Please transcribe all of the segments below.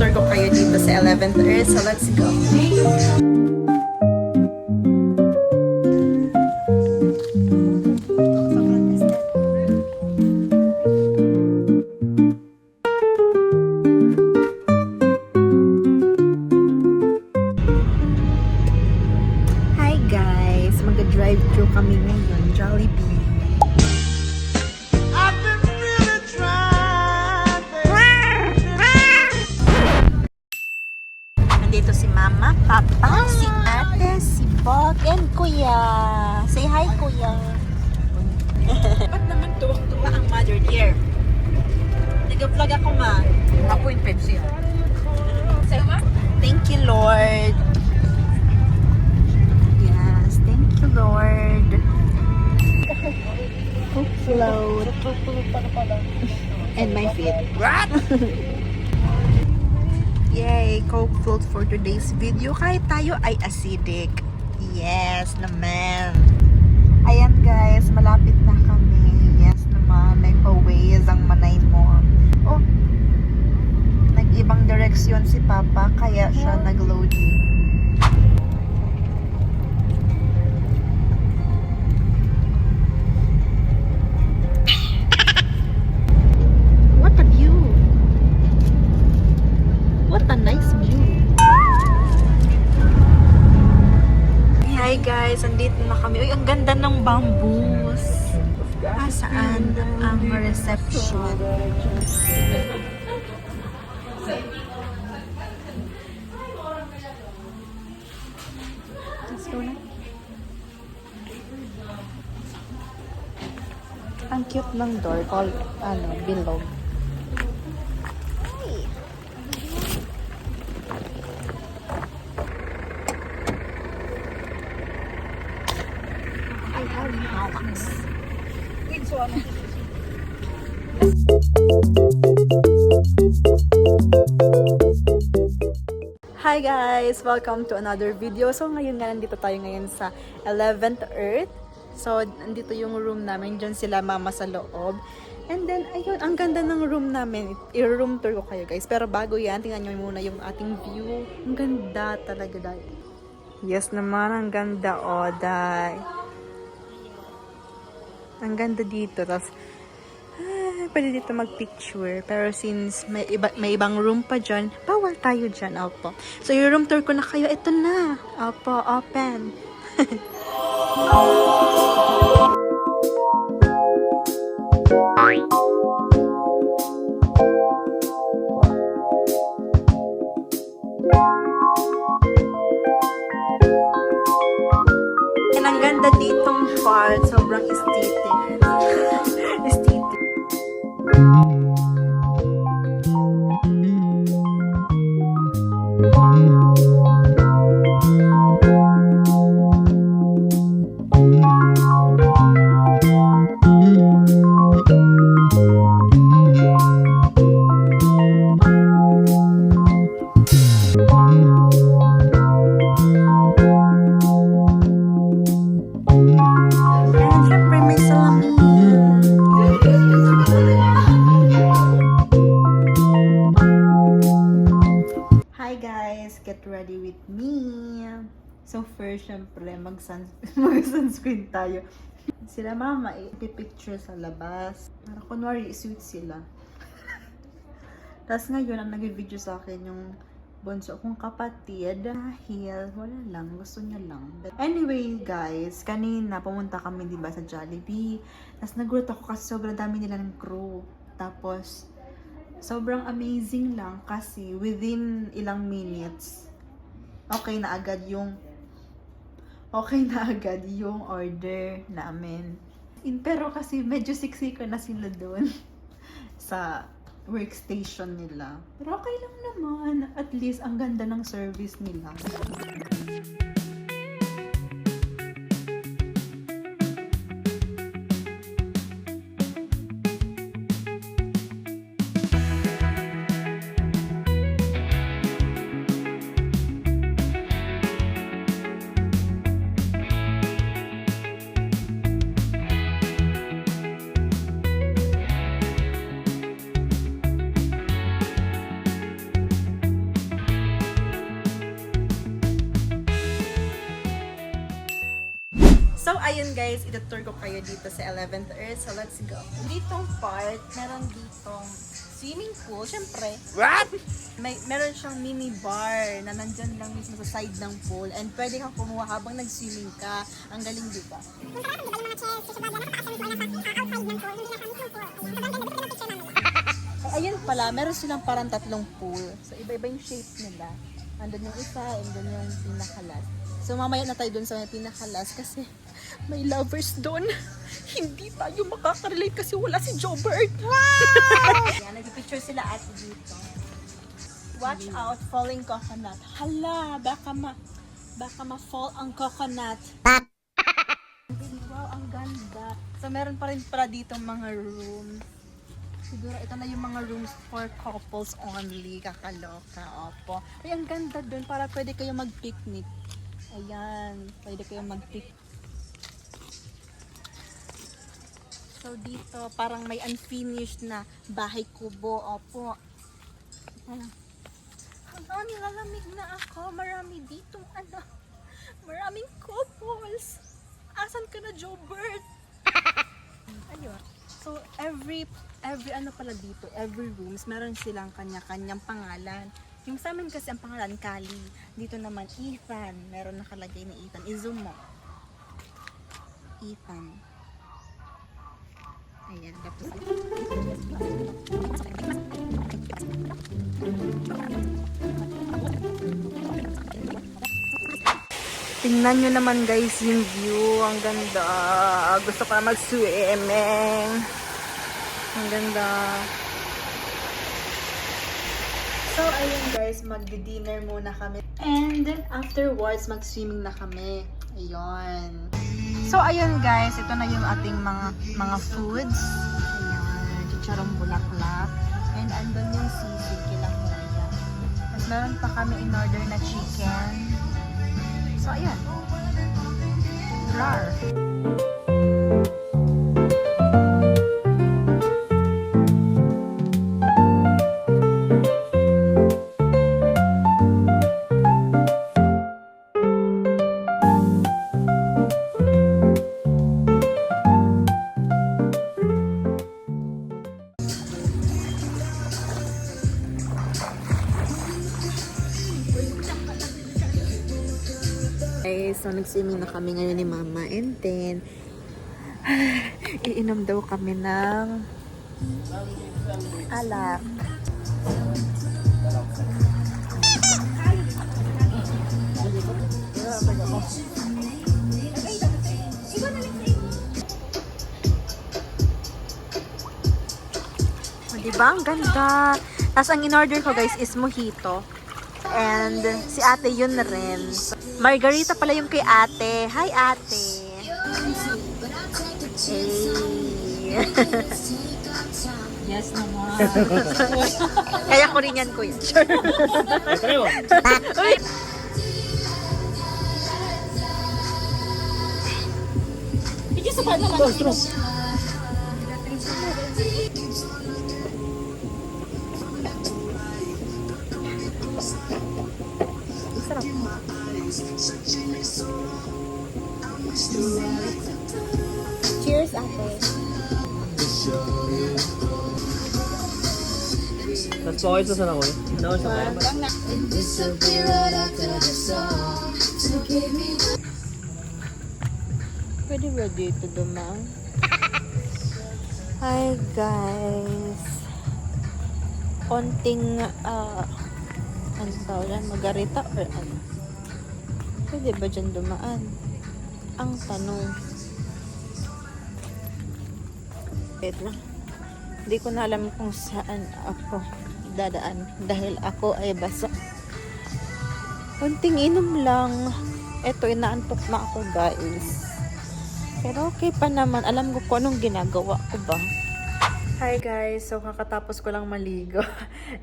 tour ko kayo dito sa 11th Earth. So let's go. Hi guys! Mag-drive-thru kami ngayon. Jollibee. Nandito si Mama, Papa, si Ate, si Bog, and Kuya. Say hi, Kuya. Ba't naman tuwang-tuwa ang mother dear? Nag-vlog ako, Ma. Ako yung Pepsi. Thank you, Lord. Yes, thank you, Lord. Coke float. And my feet. Yay! Coke float for today's video. Kahit tayo ay acidic. Yes naman. Ayan guys, malapit na kami. Yes naman. May pa-ways ang manay mo. Oh, nag-ibang direksyon si Papa kaya siya nag-loading. What a view! What a nice view! Hi guys, andito na kami. Uy, ang ganda ng bamboos. Saan ang reception? Let's go na. Ang cute ng door. Called, bilog. I have hawks. Hi guys! Welcome to another video. So ngayon nga, nandito tayo ngayon sa 11th Earth. So nandito yung room namin. Diyan sila Mama sa loob. And then, ayun, ang ganda ng room namin. I-room tour ko kayo guys. Pero bago yan, tingnan nyo muna yung ating view. Ang ganda talaga dahil. Yes naman, ang ganda o dahil. Ang ganda dito. Tapos, pwede dito mag-picture. Pero since may ibang room pa dyan, bawal tayo dyan. Opo. So, yung room tour ko na kayo. Ito na. Opo, open. And ang ganda ditong part. Sobrang aesthetic. Aesthetic. Get ready with me. So first, syempre, mag-sunscreen tayo. Sila Mama, ipipicture sa labas. Para kunwari, sweet sila. Tapos ngayon, ang nag-video sa akin yung bunso kong kapatid. Dahil, wala lang, gusto niya lang. But anyway, guys, kanina pumunta kami, diba, sa Jollibee. Tapos nagulat ako kasi sobrang dami nila ng crew. Tapos, sobrang amazing lang kasi within ilang minutes, okay na agad yung order namin. Pero kasi medyo siksika na sila doon sa workstation nila. Pero okay lang naman. At least ang ganda ng service nila. So, ayun guys, itutur ko kayo dito sa 11th Earth. So, let's go. Ditong part, meron ditong swimming pool. Siyempre. What? Meron siyang mini bar na nandyan lang mismo sa side ng pool. And pwede kang kumuha habang nag-swimming ka. Ang galing, di ba? Ayun pala, meron silang parang tatlong pool. So, iba-iba yung shape nila. Andun yung isa, and then yung pinakalas. So, mamaya na tayo dun sa pinakalas kasi may lovers doon. Hindi tayo makaka-relate kasi wala si Jobert. Wow! Yan, nag-picture sila at dito. Watch out, falling coconut. Hala, baka ma-fall ang coconut. Wow, ang ganda. So, meron pa rin pala dito mga rooms. Siguro ito na yung mga rooms for couples only. Kakaloka, opo. Ay, ang ganda dun para pwede kayo mag-picnic. Ayan, pwede kayo mag-picnic. So, dito parang may unfinished na bahay kubo. Opo. Hanggang nilalamig na ako. Marami ditong maraming couples. Asan ka na, Jobert? Ayun. So, every pala dito, every rooms, meron silang kanya-kanyang pangalan. Yung sa amin kasi ang pangalan, Kali. Dito naman, Ethan. Meron nakalagay na Ethan. I-zoom mo. Ethan. Ayan. Tapos tingnan nyo naman guys yung view. Ang ganda. Gusto ko na mag-swimming. Ang ganda. So, ayun guys, magdi-dinner muna kami. And then afterwards, mag-swimming na kami. Ayun. So, ayun guys, ito na yung ating mga foods. Ayan, chicharong bulaklak. And andun yung sisig kilang maya. Tapos meron pa kami in-order na chicken. So, ayan. Rar. So, nag-swimming na kami ngayon ni Mama. And then, iinom daw kami ng alak. O, diba? Ang ganda. Tapos, ang in-order ko guys is mojito. And si ate yun rin. Margarita pala yung kay ate. Hi ate. Hey. Yes naman. Kaya ko rin yan kuya. Sure. Uy. Hindi sa paano naman. Cheers, ate. Tapos okay sa sana ko. Ano sa kaya ba? Pwede ba dito dumang? Hi guys. Konting ano tawag yan? Margarita or ano? Pwede ba dyan dumaan? Ang tanong. Wait lang. Hindi ko na alam kung saan ako dadaan dahil ako ay basa. Konting inom lang. Eto, inaantok na ako guys. Pero okay pa naman. Alam ko kung anong ginagawa ko ba. Hi guys! So kakatapos ko lang maligo.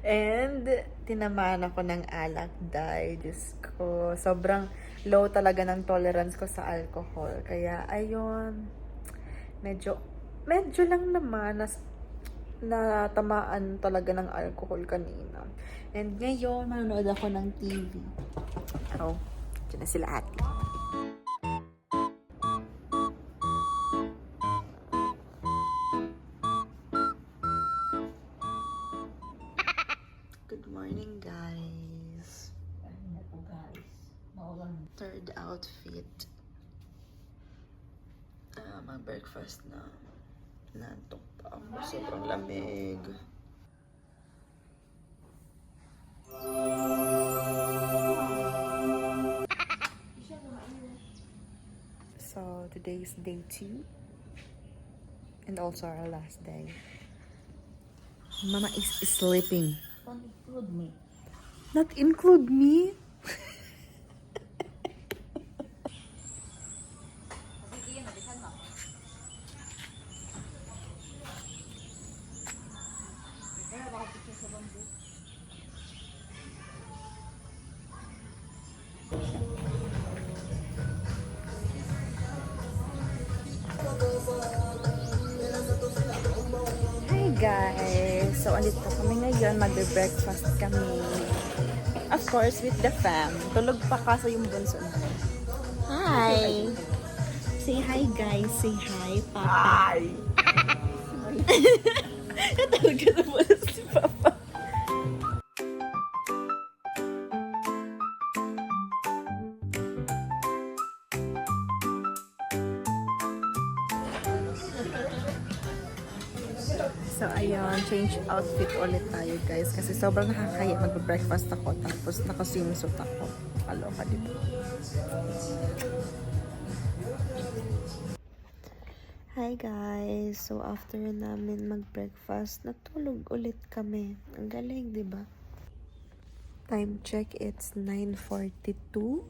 And tinamaan ako ng alak dahil Diyos ko. Sobrang low talaga ng tolerance ko sa alcohol. Kaya ayun. Medyo lang naman na tamaan talaga ng alcohol kanina. And ngayon, manonood ako ng TV. Oh, dyan na sila ate. mag-breakfast na. Nantok pa ako. Sobrang lamig. So, today is day 2. And also our last day. Mama is sleeping. Don't include me. Not include me? Hi guys! So, andito kami ngayon. Magbe-breakfast kami. Of course, with the fam. Tulog pa kasi yung bunso na. Hi! Say hi guys. Say hi, Papa. Hi! Natawag ka na pala si Papa. So, ayun, change outfit ulit tayo, guys. Kasi sobrang nakakaya mag-breakfast ako, tapos nakaswimsuit ako. Kaloka, diba? Hi, guys. So, after namin mag-breakfast, natulog ulit kami. Ang galing, diba? Time check, it's 9:42.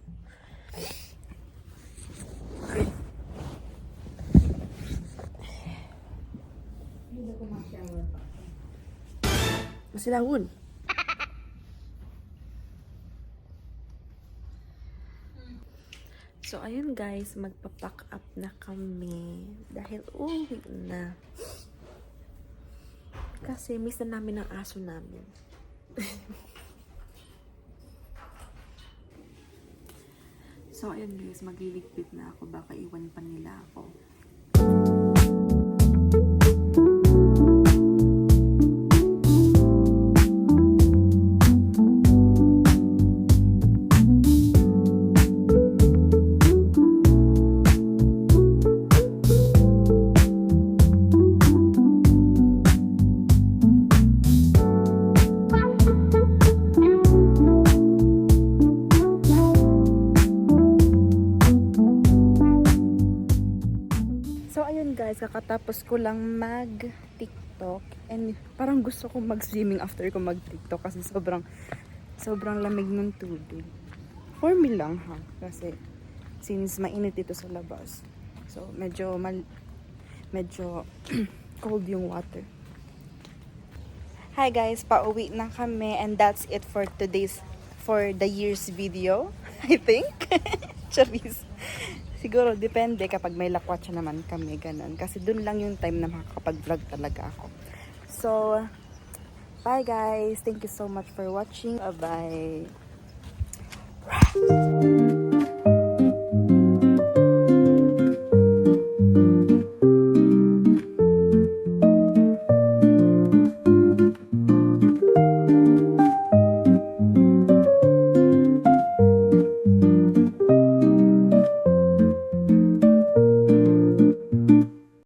Masilawon. So, ayun guys, magpa-pack up na kami. Dahil uwi na. Kasi miss na namin ang aso namin. So, ayun guys, magliligpit na ako. Baka iwan pa nila ako. So, ayun guys, kakatapos ko lang mag-TikTok and parang gusto ko mag-swimming after ko mag-TikTok kasi sobrang lamig ng tubig. For me lang ha, kasi since mainit dito sa labas. So, medyo cold yung water. Hi guys, pauwi na kami and that's it for the year's video, I think. Charis. Siguro, depende kapag may lakwatsa naman kami, ganun. Kasi dun lang yung time na makakapag-vlog talaga ako. So, bye guys. Thank you so much for watching. Bye-bye.